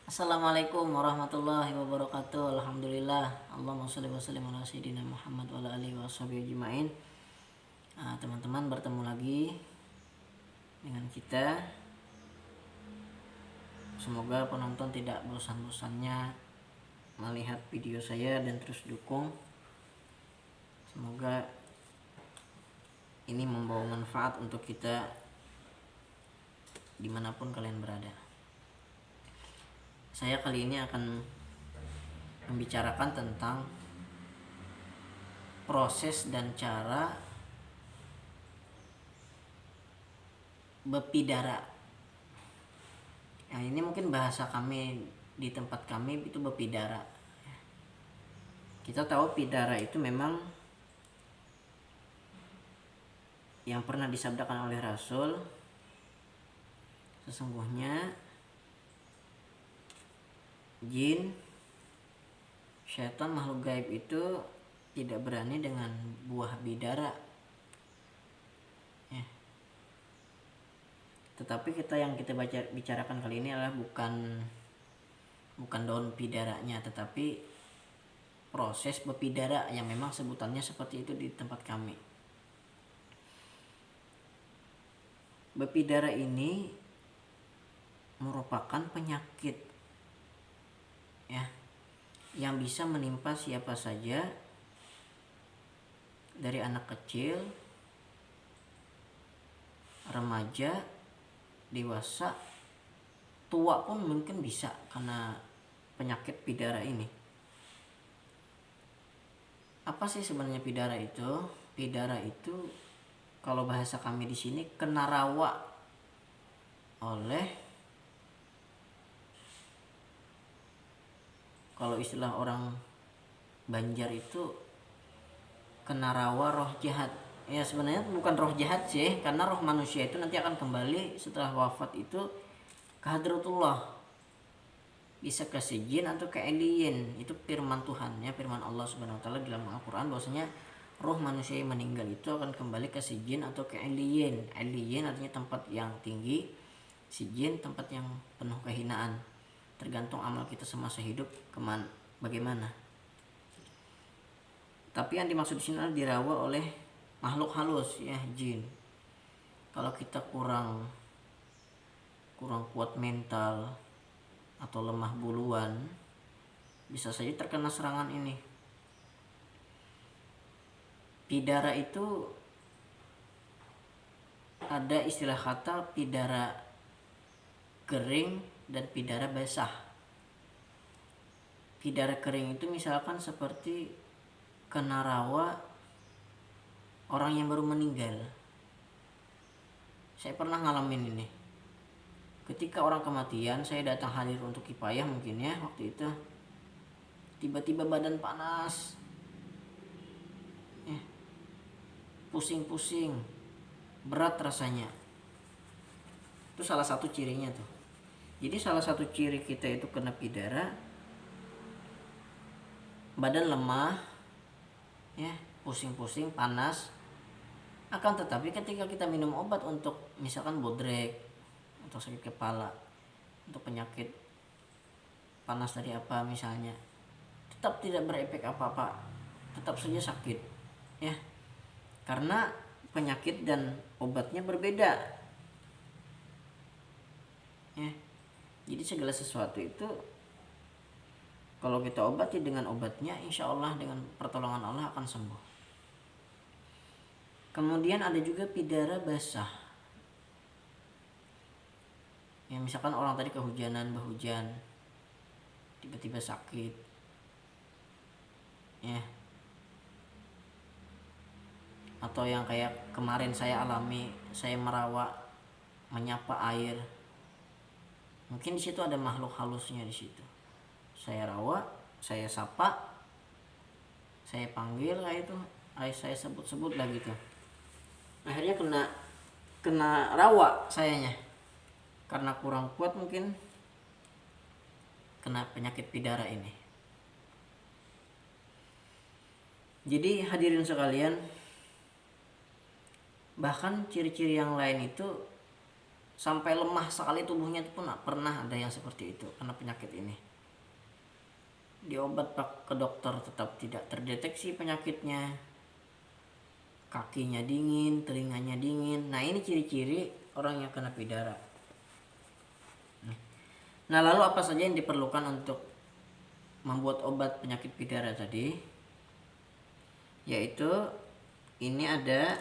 Assalamualaikum warahmatullahi wabarakatuh. Alhamdulillah. Allahumma sholli wa sallim ala sayyidina Muhammad wa ala alihi washabihi ajmain. Teman-teman, bertemu lagi dengan kita. Semoga penonton tidak bosan-bosannya melihat video saya dan terus dukung. Semoga ini membawa manfaat untuk kita dimanapun kalian berada. Saya kali ini akan membicarakan tentang proses dan cara bepidara. Ini mungkin bahasa kami di tempat kami itu bepidara. Kita tahu pidara itu memang yang pernah disabdakan oleh Rasul, sesungguhnya jin, syaitan, makhluk gaib itu tidak berani dengan buah bidara. Tetapi yang kita bicarakan kali ini adalah bukan daun pidaranya, tetapi proses bepidara yang memang sebutannya seperti itu di tempat kami. Bepidara ini merupakan penyakit yang bisa menimpa siapa saja, dari anak kecil, remaja, dewasa, tua pun mungkin bisa karena penyakit pidara ini. Apa sih sebenarnya pidara itu? Pidara itu kalau bahasa kami di sini kena rawa oleh, kalau istilah orang Banjar itu kena rawa roh jahat. Ya sebenarnya bukan roh jahat sih, karena roh manusia itu nanti akan kembali setelah wafat itu ke hadratullah, bisa ke sejin atau ke alien. Itu firman Tuhan, firman Allah Subhanahu wa taala dalam Al-Qur'an, bahwasanya roh manusia yang meninggal itu akan kembali ke sejin atau ke alien. Alien artinya tempat yang tinggi, sijin tempat yang penuh kehinaan. Tergantung amal kita semasa hidup bagaimana. Tapi yang dimaksud di sini adalah dirawa oleh makhluk halus, jin. Kalau kita kurang kuat mental atau lemah buluan, bisa saja terkena serangan ini. Pidara itu ada istilah kata pidara kering dan pidara basah. Pidara kering itu misalkan seperti kena rawa orang yang baru meninggal. Saya pernah ngalamin ini. Ketika orang kematian, saya datang hadir untuk kifayah mungkin waktu itu. Tiba-tiba badan panas, pusing-pusing, berat rasanya. Itu salah satu cirinya tuh. Jadi salah satu ciri kita itu kena pidara, badan lemah, pusing-pusing, panas. Akan tetapi ketika kita minum obat untuk misalkan bodrek, untuk sakit kepala, untuk penyakit panas dari apa misalnya, tetap tidak berefek apa-apa, tetap saja sakit, karena penyakit dan obatnya berbeda. Jadi segala sesuatu itu kalau kita obati dengan obatnya, insya Allah dengan pertolongan Allah akan sembuh. Kemudian ada juga pidara basah. Misalkan orang tadi kehujanan, berhujan, tiba-tiba sakit, atau yang kayak kemarin saya alami, saya merawa, menyapa air. Mungkin di situ ada makhluk halusnya di situ. Saya rawa, saya sapa, saya panggil kayak itu, saya sebut-sebut lah gitu. Akhirnya kena rawa sayanya. Karena kurang kuat mungkin kena penyakit pidara ini. Jadi hadirin sekalian, bahkan ciri-ciri yang lain itu sampai lemah sekali tubuhnya itu pun pernah ada yang seperti itu karena penyakit ini. Diobat ke dokter tetap tidak terdeteksi penyakitnya, kakinya dingin, telinganya dingin. Nah ini ciri-ciri orang yang kena pidara. Nah lalu apa saja yang diperlukan untuk membuat obat penyakit pidara tadi? Yaitu ini ada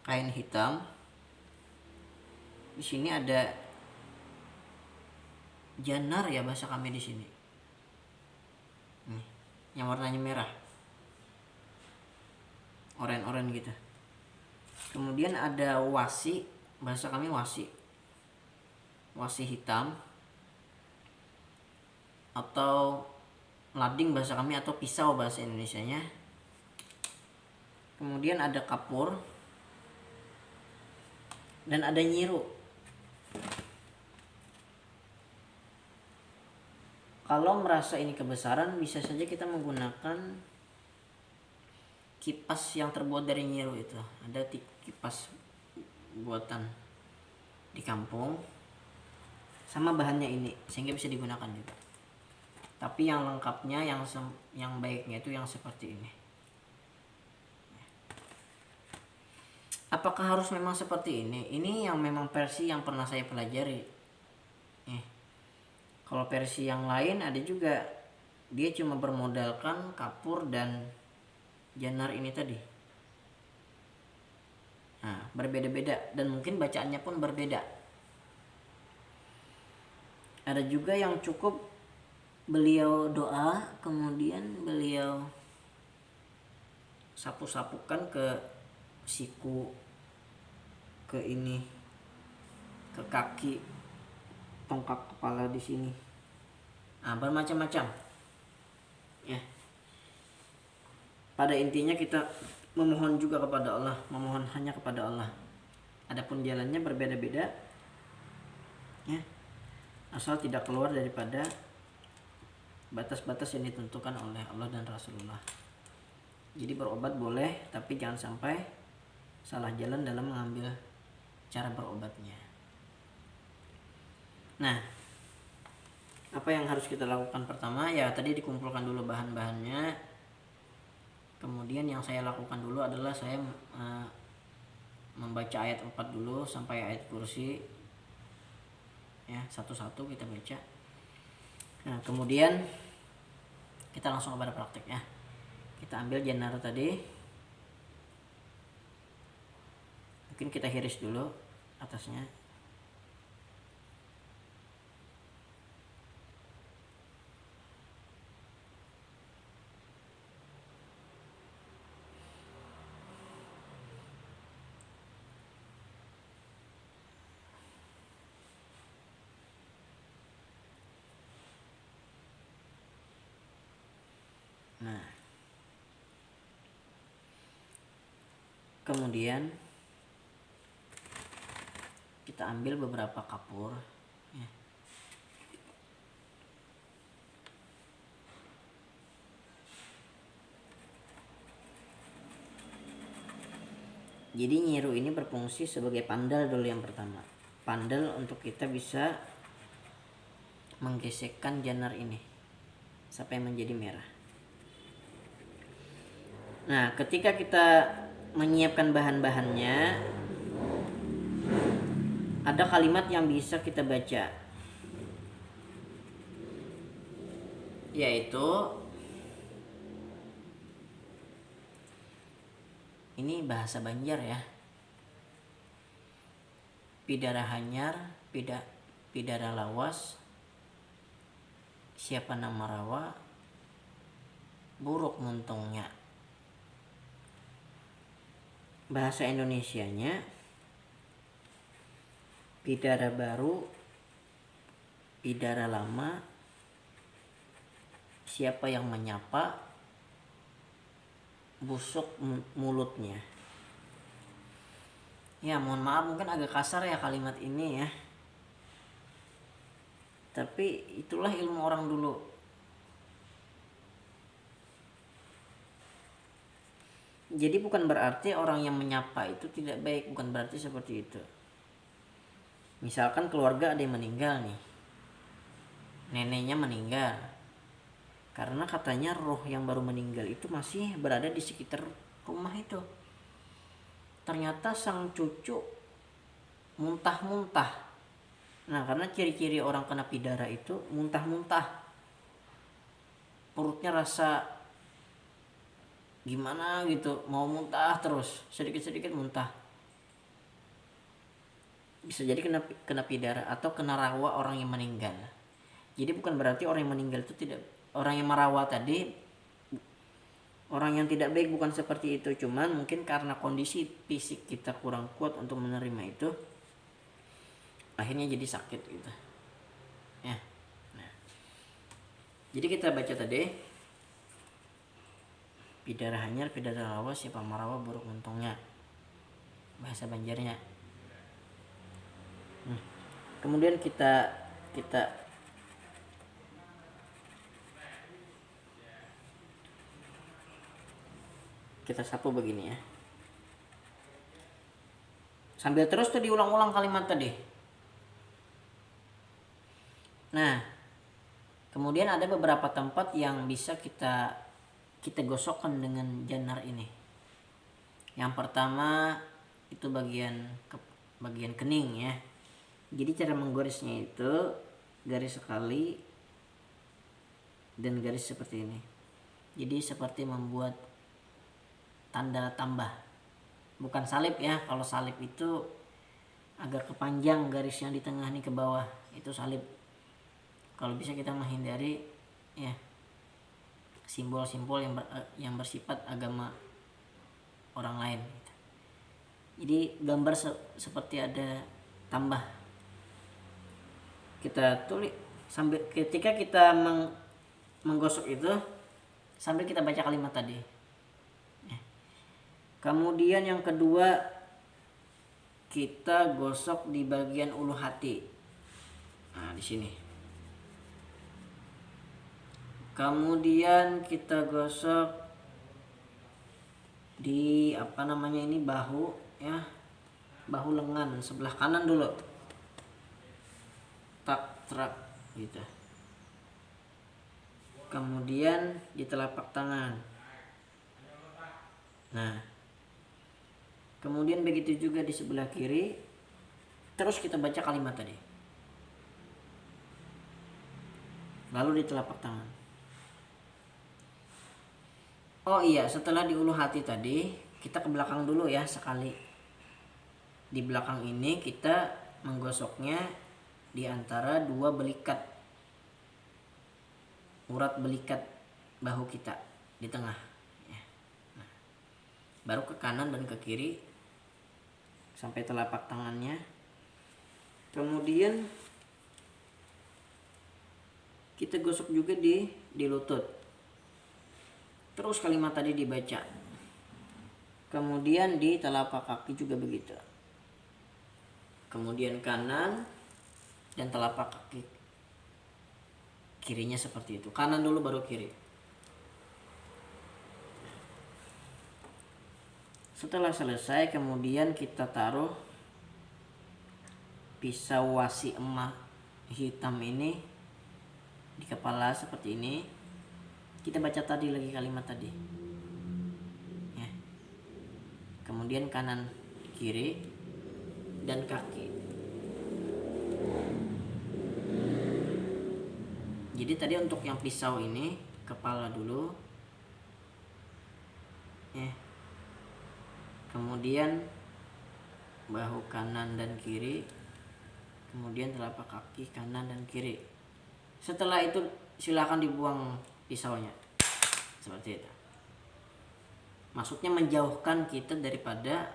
kain hitam, di sini ada janar ya bahasa kami di sini. Nih, yang warnanya merah, oren-oren gitu. Kemudian ada wasi, bahasa kami wasi hitam, atau lading bahasa kami, atau pisau bahasa Indonesianya. Kemudian ada kapur dan ada nyiru. Kalau merasa ini kebesaran, bisa saja kita menggunakan kipas yang terbuat dari nyiru itu. Ada kipas buatan di kampung sama bahannya ini, sehingga bisa digunakan juga. Tapi yang lengkapnya, yang baiknya itu yang seperti ini. Apakah harus memang seperti ini? Ini yang memang versi yang pernah saya pelajari. Kalau versi yang lain ada juga, dia cuma bermodalkan kapur dan janar ini tadi. Nah, berbeda-beda dan mungkin bacaannya pun berbeda. Ada juga yang cukup beliau doa, kemudian beliau sapu-sapukan ke siku, ke ini, ke kaki, tongkat kepala di sini. Nah, bermacam-macam. Ya. Pada intinya kita memohon juga kepada Allah, memohon hanya kepada Allah. Adapun jalannya berbeda-beda. Ya. Asal tidak keluar daripada batas-batas yang ditentukan oleh Allah dan Rasulullah. Jadi berobat boleh, tapi jangan sampai salah jalan dalam mengambil cara berobatnya. Nah, apa yang harus kita lakukan pertama? Ya tadi dikumpulkan dulu bahan-bahannya. Kemudian yang saya lakukan dulu adalah saya membaca ayat 4 dulu sampai ayat kursi. Ya, satu-satu kita baca. Nah, kemudian kita langsung kepada prakteknya. Kita ambil janar tadi, mungkin kita hiris dulu atasnya. Nah, kemudian kita ambil beberapa kapur. Ya. Jadi nyiru ini berfungsi sebagai pandal dulu yang pertama. Pandal untuk kita bisa menggesekkan janar ini sampai menjadi merah. Nah, ketika kita menyiapkan bahan-bahannya, ada kalimat yang bisa kita baca, yaitu ini bahasa Banjar ya. Pidara hanyar, pidara lawas, siapa nama rawa, buruk muntungnya. Bahasa Indonesianya, pidara baru, pidara lama, siapa yang menyapa, busuk mulutnya. Ya mohon maaf mungkin agak kasar ya kalimat ini ya, tapi itulah ilmu orang dulu. Jadi bukan berarti orang yang menyapa itu tidak baik, bukan berarti seperti itu. Misalkan keluarga ada yang meninggal nih, neneknya meninggal, karena katanya roh yang baru meninggal itu masih berada di sekitar rumah itu. Ternyata sang cucu muntah-muntah. Nah, karena ciri-ciri orang kena pidara itu muntah-muntah, perutnya rasa gimana gitu, mau muntah terus, sedikit-sedikit muntah. Bisa jadi kena pidara atau kena rawa orang yang meninggal. Jadi bukan berarti orang yang meninggal itu tidak, orang yang merawa tadi orang yang tidak baik, bukan seperti itu. Cuman mungkin karena kondisi fisik kita kurang kuat untuk menerima itu, akhirnya jadi sakit gitu ya. Nah, jadi kita baca tadi, pidara hanyar, pidara rawa, siapa marawa buruk untungnya, bahasa Banjarnya. Kemudian kita sapu begini ya, sambil terus tuh diulang-ulang kalimat tadi. Nah, kemudian ada beberapa tempat yang bisa kita gosokkan dengan janar ini. Yang pertama itu bagian kening ya. Jadi cara menggoresnya itu garis sekali dan garis seperti ini. Jadi seperti membuat tanda tambah, bukan salib ya. Kalau salib itu agak kepanjang garisnya di tengah nih ke bawah, itu salib. Kalau bisa kita menghindari ya simbol-simbol yang bersifat agama orang lain. Jadi gambar seperti ada tambah, kita tulis sambil ketika kita menggosok itu sambil kita baca kalimat tadi. Kemudian yang kedua, kita gosok di bagian ulu hati. Nah, di sini. Kemudian kita gosok di bahu ya. Bahu lengan sebelah kanan dulu. Tak gitu. Kemudian di telapak tangan. Nah, kemudian begitu juga di sebelah kiri. Terus kita baca kalimat tadi. Lalu di telapak tangan. Oh iya, setelah di ulu hati tadi, kita ke belakang dulu ya sekali. Di belakang ini kita menggosoknya di antara dua belikat, urat belikat bahu kita di tengah. Nah, baru ke kanan dan ke kiri sampai telapak tangannya. Kemudian kita gosok juga di lutut. Terus kalimat tadi dibaca. Kemudian di telapak kaki juga begitu. Kemudian kanan dan telapak kaki kirinya seperti itu. Kanan dulu baru kiri. Setelah selesai, kemudian kita taruh pisau wasi emas hitam ini di kepala seperti ini. Kita baca tadi lagi kalimat tadi ya. Kemudian kanan kiri dan kaki. Jadi tadi untuk yang pisau ini kepala dulu ya. Kemudian bahu kanan dan kiri, kemudian telapak kaki kanan dan kiri. Setelah itu silakan dibuang pisaunya seperti itu. Maksudnya menjauhkan kita daripada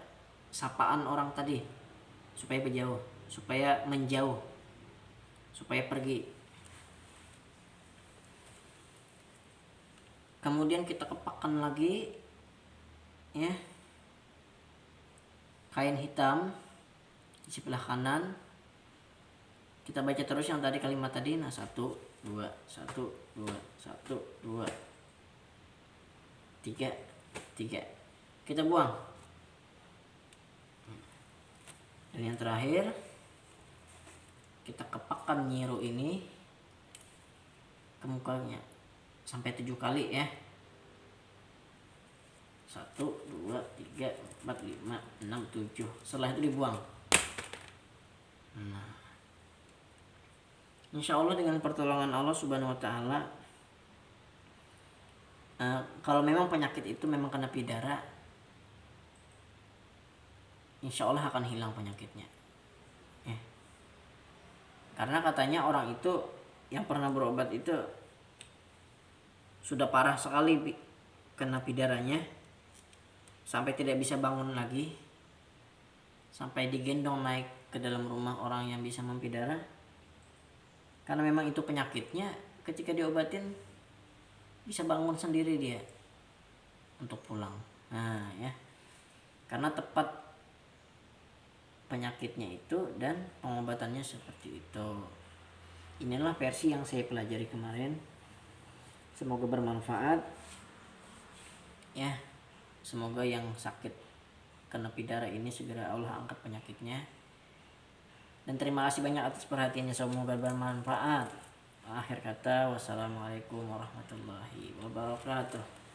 sapaan orang tadi, supaya menjauh, supaya pergi. Kemudian kita kepakkan lagi ya, kain hitam di sebelah kanan. Kita baca terus yang tadi kalimat tadi. Nah, 1, 2, 1, 2, 1, 2, 3. Kita buang. Dan yang terakhir kita kepakkan Nyi ini ke mukanya sampai 7 kali ya. 1, 2, 3, 4, 5, 6, 7. Setelah itu dibuang. Nah, insya Allah dengan pertolongan Allah Subhanahu Wa Taala, kalau memang penyakit itu memang kena pidara, insya Allah akan hilang penyakitnya. Karena katanya orang itu yang pernah berobat itu sudah parah sekali kena pidaranya, sampai tidak bisa bangun lagi, sampai digendong naik ke dalam rumah orang yang bisa mempidara. Karena memang itu penyakitnya, ketika diobatin bisa bangun sendiri dia untuk pulang. Nah ya, karena tepat penyakitnya itu dan pengobatannya seperti itu. Inilah versi yang saya pelajari kemarin. Semoga bermanfaat ya. Semoga yang sakit kena pidara ini segera Allah angkat penyakitnya. Dan terima kasih banyak atas perhatiannya, semoga bermanfaat. Akhir kata, wassalamualaikum warahmatullahi wabarakatuh.